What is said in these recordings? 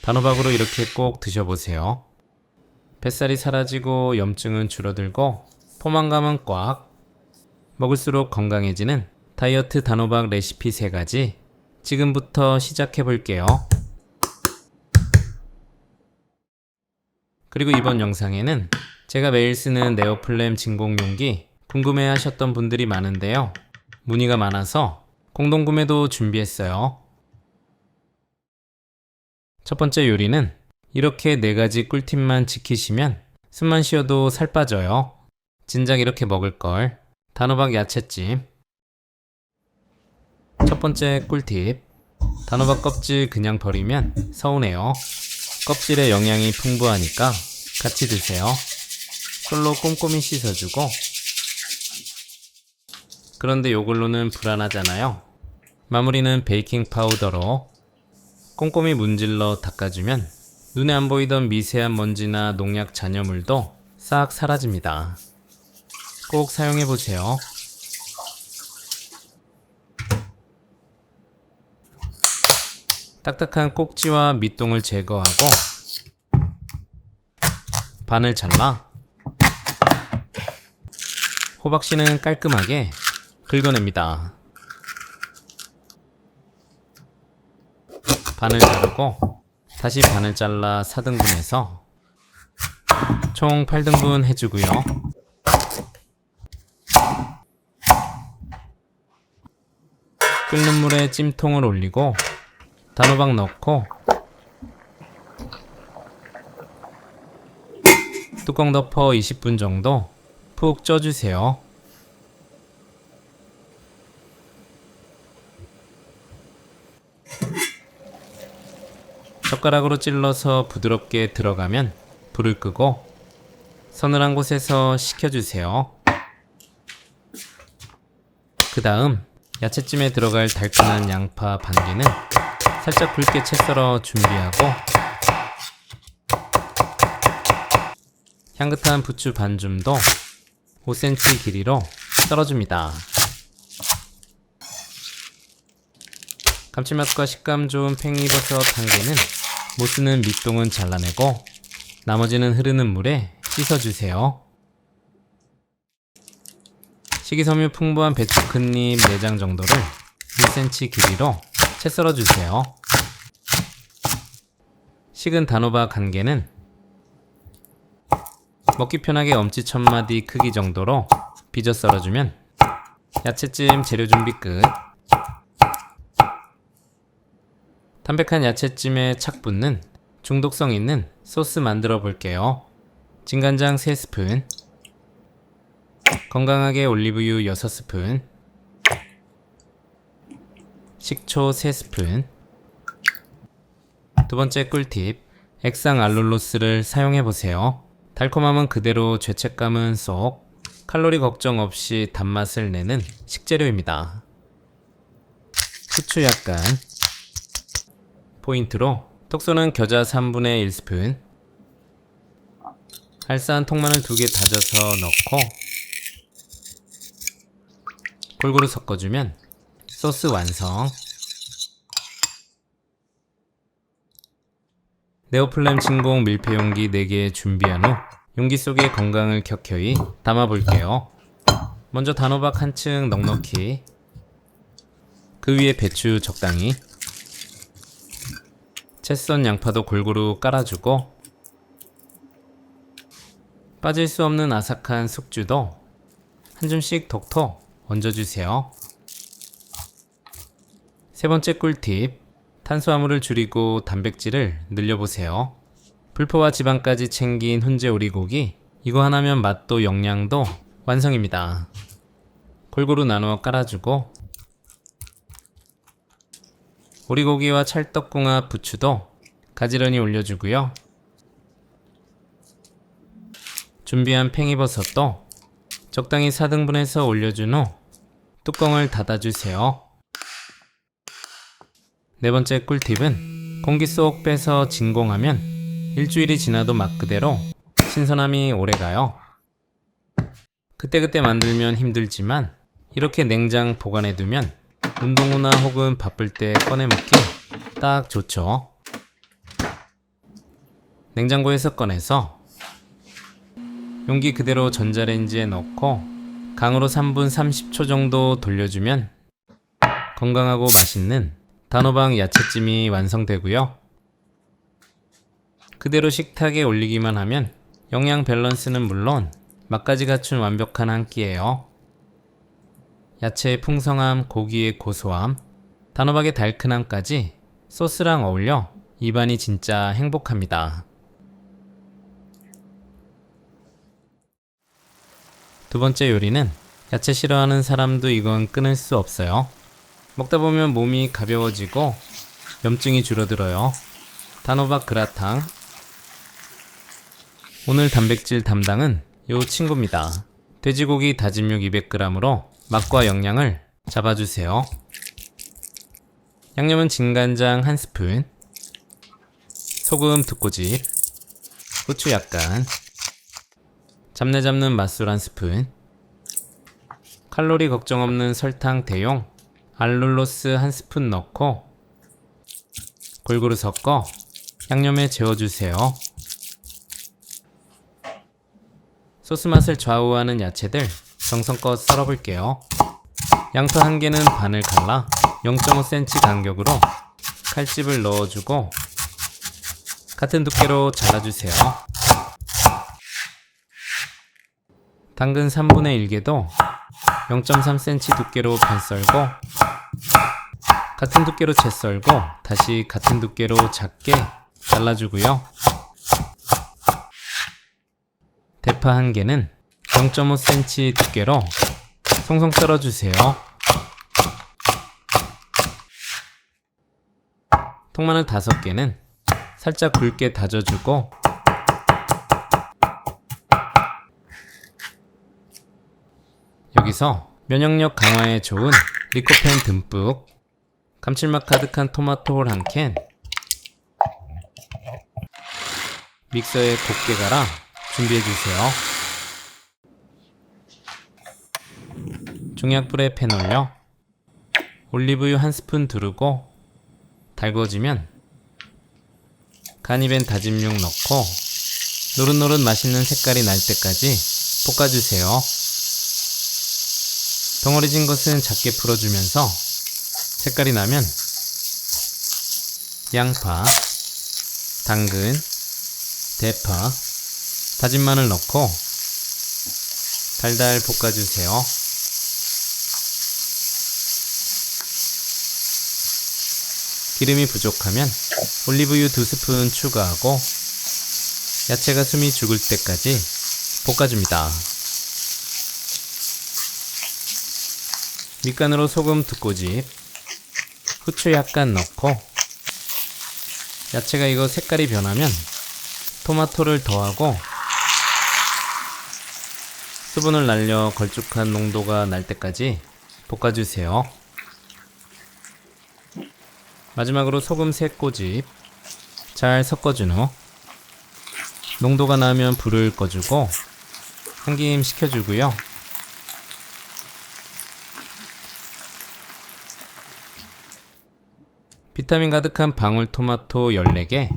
단호박으로 이렇게 꼭 드셔보세요. 뱃살이 사라지고 염증은 줄어들고 포만감은 꽉. 먹을수록 건강해지는 다이어트 단호박 레시피 3가지 지금부터 시작해볼게요. 그리고 이번 영상에는 제가 매일 쓰는 네오플렘 진공 용기 궁금해하셨던 분들이 많은데요. 문의가 많아서 공동구매도 준비했어요. 첫 번째 요리는 이렇게 4가지 꿀팁만 지키시면 숨만 쉬어도 살 빠져요. 진작 이렇게 먹을걸. 단호박 야채찜. 첫 번째 꿀팁. 단호박 껍질 그냥 버리면 서운해요. 껍질에 영양이 풍부하니까 같이 드세요. 솔로 꼼꼼히 씻어주고. 그런데 요걸로는 불안하잖아요. 마무리는 베이킹 파우더로 꼼꼼히 문질러 닦아주면 눈에 안 보이던 미세한 먼지나 농약 잔여물도 싹 사라집니다. 꼭 사용해보세요. 딱딱한 꼭지와 밑동을 제거하고 반을 잘라 호박씨는 깔끔하게 긁어냅니다. 반을 자르고 다시 반을 잘라 4등분해서 총 8등분 해주고요. 끓는 물에 찜통을 올리고 단호박 넣고 뚜껑 덮어 20분 정도 푹 쪄주세요. 젓가락으로 찔러서 부드럽게 들어가면 불을 끄고 서늘한 곳에서 식혀주세요. 그 다음 야채찜에 들어갈 달큰한 양파 반개는 살짝 굵게 채 썰어 준비하고 향긋한 부추 반줌도 5cm 길이로 썰어줍니다. 감칠맛과 식감 좋은 팽이버섯 1개는 못쓰는 밑동은 잘라내고 나머지는 흐르는 물에 씻어주세요. 식이섬유 풍부한 배추 큰잎 4장 정도를 1cm 길이로 채 썰어주세요. 식은 단호박 1개는 먹기 편하게 엄지천마디 크기 정도로 빚어 썰어주면 야채찜 재료 준비 끝. 담백한 야채찜에 착 붙는 중독성 있는 소스 만들어 볼게요. 진간장 3스푼, 건강하게 올리브유 6스푼, 식초 3스푼. 두 번째 꿀팁, 액상 알룰로스를 사용해보세요. 달콤함은 그대로 죄책감은 쏙. 칼로리 걱정 없이 단맛을 내는 식재료입니다. 후추 약간. 포인트로 톡 쏘는 겨자 3분의 1스푼, 알싸한 통마늘 2개 다져서 넣고 골고루 섞어주면 소스 완성. 네오플렘 진공 밀폐용기 4개 준비한 후 용기 속에 건강을 켜켜이 담아볼게요. 먼저 단호박 한층 넉넉히, 그 위에 배추 적당히, 채 썬 양파도 골고루 깔아주고 빠질 수 없는 아삭한 숙주도 한 줌씩 톡톡 얹어주세요. 세 번째 꿀팁, 탄수화물을 줄이고 단백질을 늘려보세요. 불포와 지방까지 챙긴 훈제 오리고기, 이거 하나면 맛도 영양도 완성입니다. 골고루 나누어 깔아주고 오리고기와 찰떡궁합 부추도 가지런히 올려주고요. 준비한 팽이버섯도 적당히 4등분해서 올려준 후 뚜껑을 닫아주세요. 네 번째 꿀팁은 공기 쏙 빼서 진공하면 일주일이 지나도 맛 그대로 신선함이 오래가요. 그때그때 만들면 힘들지만 이렇게 냉장 보관해두면 운동 후나 혹은 바쁠 때 꺼내 먹기 딱 좋죠. 냉장고에서 꺼내서 용기 그대로 전자레인지에 넣고 강으로 3분 30초 정도 돌려주면 건강하고 맛있는 단호박 야채찜이 완성되고요. 그대로 식탁에 올리기만 하면 영양 밸런스는 물론 맛까지 갖춘 완벽한 한 끼예요. 야채의 풍성함, 고기의 고소함, 단호박의 달큰함까지 소스랑 어울려 입안이 진짜 행복합니다. 두 번째 요리는 야채 싫어하는 사람도 이건 끊을 수 없어요. 먹다 보면 몸이 가벼워지고 염증이 줄어들어요. 단호박 그라탕. 오늘 단백질 담당은 요 친구입니다. 돼지고기 다짐육 200g으로 맛과 영양을 잡아주세요. 양념은 진간장 1스푼, 소금 2꼬집, 후추 약간, 잡내 잡는 맛술 1스푼, 칼로리 걱정 없는 설탕 대용 알룰로스 1스푼 넣고 골고루 섞어 양념에 재워주세요. 소스 맛을 좌우하는 야채들 정성껏 썰어볼게요. 양파 1개는 반을 갈라 0.5cm 간격으로 칼집을 넣어주고 같은 두께로 잘라주세요. 당근 3분의 1개도 0.3cm 두께로 편 썰고 같은 두께로 채 썰고 다시 같은 두께로 작게 잘라주고요. 대파 1개는 0.5cm 두께로 송송 썰어주세요. 통마늘 5개는 살짝 굵게 다져주고 여기서 면역력 강화에 좋은 리코펜 듬뿍, 감칠맛 가득한 토마토 홀 1캔, 믹서에 곱게 갈아 준비해주세요. 중약불에 팬 올려 올리브유 1스푼 두르고 달궈지면 간이 밴 다짐육 넣고 노릇노릇 맛있는 색깔이 날 때까지 볶아주세요. 덩어리진 것은 작게 풀어주면서 색깔이 나면 양파, 당근, 대파, 다진 마늘 넣고 달달 볶아주세요. 기름이 부족하면 올리브유 2스푼 추가하고 야채가 숨이 죽을 때까지 볶아줍니다. 밑간으로 소금 2꼬집, 후추 약간 넣고 야채가 익어 색깔이 변하면 토마토를 더하고 수분을 날려 걸쭉한 농도가 날 때까지 볶아주세요. 마지막으로 소금 3꼬집 잘 섞어준 후 농도가 나면 불을 꺼주고 한김 식혀주고요. 비타민 가득한 방울토마토 14개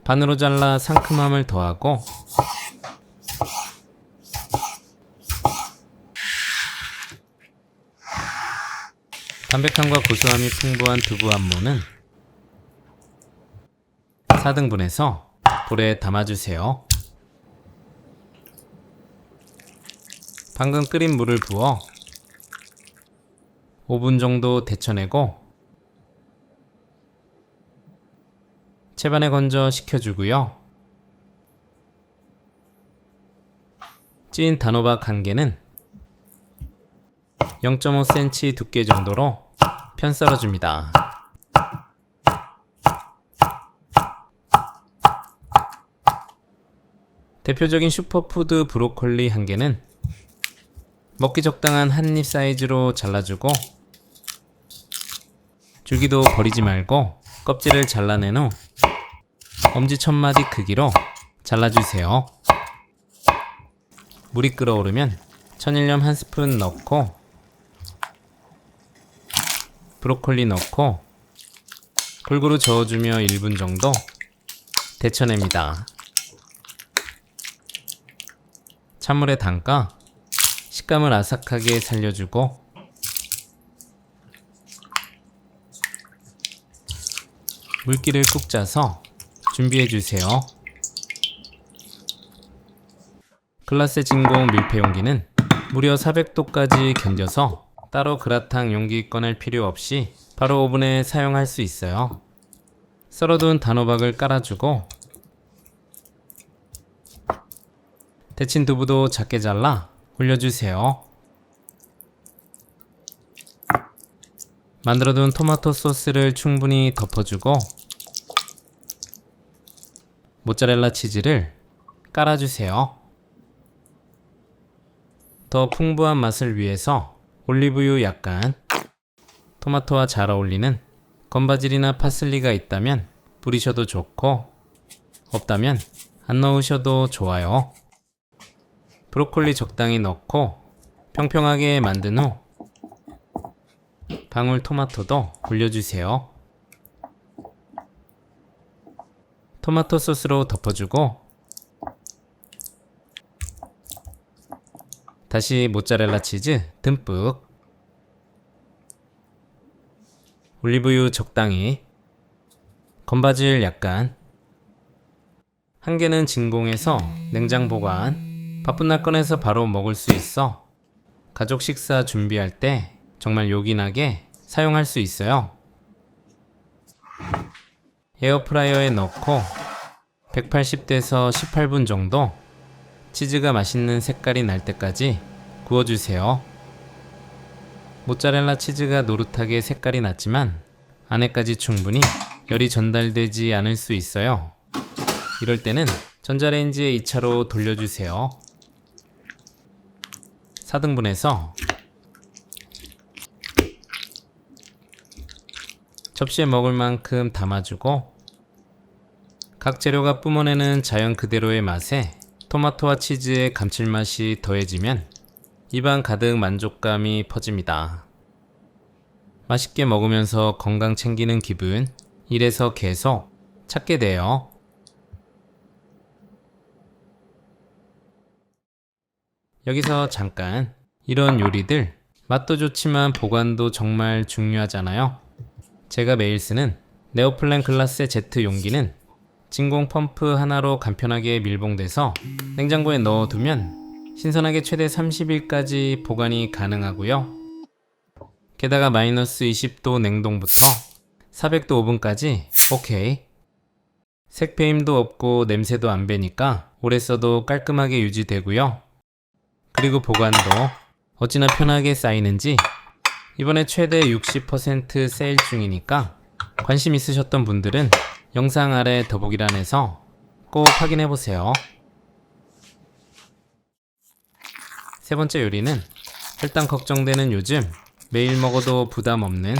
반으로 잘라 상큼함을 더하고 담백함과 고소함이 풍부한 두부 안무는 4등분해서 볼에 담아주세요. 방금 끓인 물을 부어 5분 정도 데쳐내고 채반에 건져 식혀주고요. 찐 단호박 1개는 0.5cm 두께 정도로 편 썰어줍니다. 대표적인 슈퍼푸드 브로콜리 1개는 먹기 적당한 한입 사이즈로 잘라주고 줄기도 버리지 말고 껍질을 잘라낸 후 엄지천마디 크기로 잘라주세요. 물이 끓어오르면 천일염 1스푼 넣고 브로콜리 넣고 골고루 저어주며 1분 정도 데쳐냅니다. 찬물에 담가 식감을 아삭하게 살려주고 물기를 꾹 짜서 준비해주세요. 클라세 진공 밀폐 용기는 무려 400도까지 견뎌서 따로 그라탕 용기 꺼낼 필요 없이 바로 오븐에 사용할 수 있어요. 썰어둔 단호박을 깔아주고 데친 두부도 작게 잘라 올려주세요. 만들어둔 토마토 소스를 충분히 덮어주고 모짜렐라 치즈를 깔아주세요. 더 풍부한 맛을 위해서 올리브유 약간, 토마토와 잘 어울리는 건바질이나 파슬리가 있다면 뿌리셔도 좋고 없다면 안 넣으셔도 좋아요. 브로콜리 적당히 넣고 평평하게 만든 후 방울 토마토도 올려주세요. 토마토 소스로 덮어주고 다시 모짜렐라 치즈 듬뿍, 올리브유 적당히, 건바질 약간. 한 개는 진공해서 냉장 보관, 바쁜 날 꺼내서 바로 먹을 수 있어 가족 식사 준비할 때 정말 요긴하게 사용할 수 있어요. 에어프라이어에 넣고 180도에서 18분 정도 치즈가 맛있는 색깔이 날 때까지 구워주세요. 모짜렐라 치즈가 노릇하게 색깔이 났지만 안에까지 충분히 열이 전달되지 않을 수 있어요. 이럴 때는 전자레인지에 2차로 돌려주세요. 4등분해서 접시에 먹을 만큼 담아주고 각 재료가 뿜어내는 자연 그대로의 맛에 토마토와 치즈의 감칠맛이 더해지면 입안 가득 만족감이 퍼집니다. 맛있게 먹으면서 건강 챙기는 기분, 이래서 계속 찾게 돼요. 여기서 잠깐, 이런 요리들 맛도 좋지만 보관도 정말 중요하잖아요. 제가 매일 쓰는 네오플랜 글라세 Z 용기는 진공 펌프 하나로 간편하게 밀봉돼서 냉장고에 넣어두면 신선하게 최대 30일까지 보관이 가능하고요. 게다가 마이너스 20도 냉동부터 400도 오븐까지 오케이. 색배임도 없고 냄새도 안 배니까 오래 써도 깔끔하게 유지되고요. 그리고 보관도 어찌나 편하게 쌓이는지 이번에 최대 60% 세일 중이니까 관심 있으셨던 분들은 영상 아래 더보기란에서 꼭 확인해보세요. 세 번째 요리는 혈당 걱정되는 요즘 매일 먹어도 부담 없는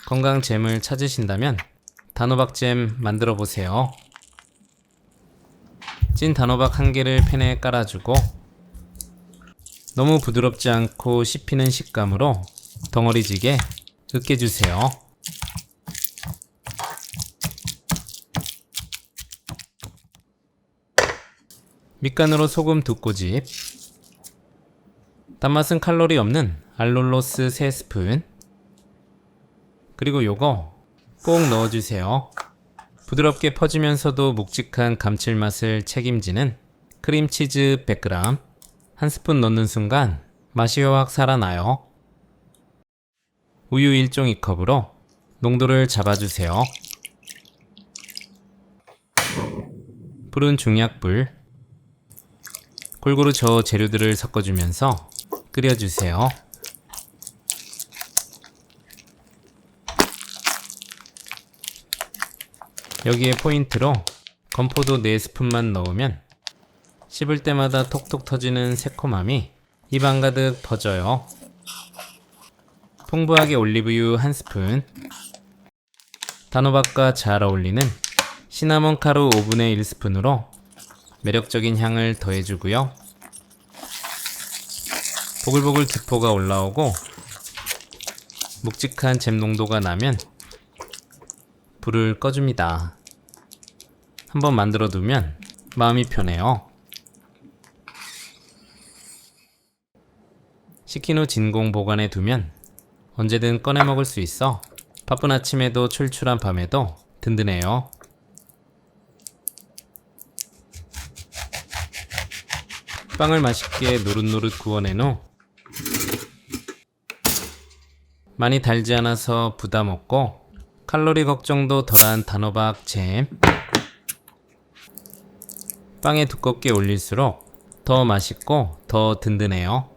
건강잼을 찾으신다면 단호박잼 만들어보세요. 찐 단호박 1개를 팬에 깔아주고 너무 부드럽지 않고 씹히는 식감으로 덩어리지게 으깨주세요. 밑간으로 소금 2꼬집, 단맛은 칼로리 없는 알룰로스 3스푼, 그리고 요거 꼭 넣어주세요. 부드럽게 퍼지면서도 묵직한 감칠맛을 책임지는 크림치즈 100g, 1스푼 넣는 순간 맛이 확 살아나요. 우유 1종이컵으로 농도를 잡아주세요. 불은 중약불. 골고루 저어 재료들을 섞어주면서 끓여주세요. 여기에 포인트로 건포도 4스푼만 넣으면 씹을 때마다 톡톡 터지는 새콤함이 입안 가득 퍼져요. 풍부하게 올리브유 1스푼, 단호박과 잘 어울리는 시나몬 가루 5분의 1스푼으로 매력적인 향을 더해주고요. 보글보글 기포가 올라오고 묵직한 잼 농도가 나면 불을 꺼줍니다. 한번 만들어 두면 마음이 편해요. 식힌 후 진공 보관해 두면 언제든 꺼내 먹을 수 있어 바쁜 아침에도 출출한 밤에도 든든해요. 빵을 맛있게 노릇노릇 구워낸 후 많이 달지 않아서 부담 없고 칼로리 걱정도 덜한 단호박 잼. 빵에 두껍게 올릴수록 더 맛있고 더 든든해요.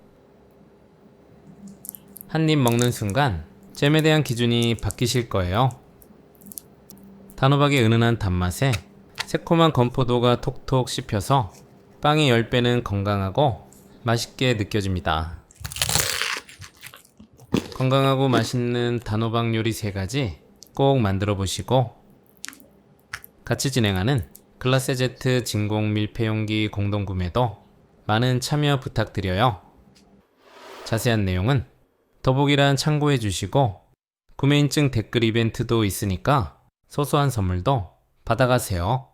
한 입 먹는 순간 잼에 대한 기준이 바뀌실 거예요. 단호박의 은은한 단맛에 새콤한 건포도가 톡톡 씹혀서 빵이 10배는 건강하고 맛있게 느껴집니다. 건강하고 맛있는 단호박 요리 3가지 꼭 만들어 보시고 같이 진행하는 글라세제트 진공 밀폐용기 공동구매도 많은 참여 부탁드려요. 자세한 내용은 더보기란 참고해 주시고 구매 인증 댓글 이벤트도 있으니까 소소한 선물도 받아가세요.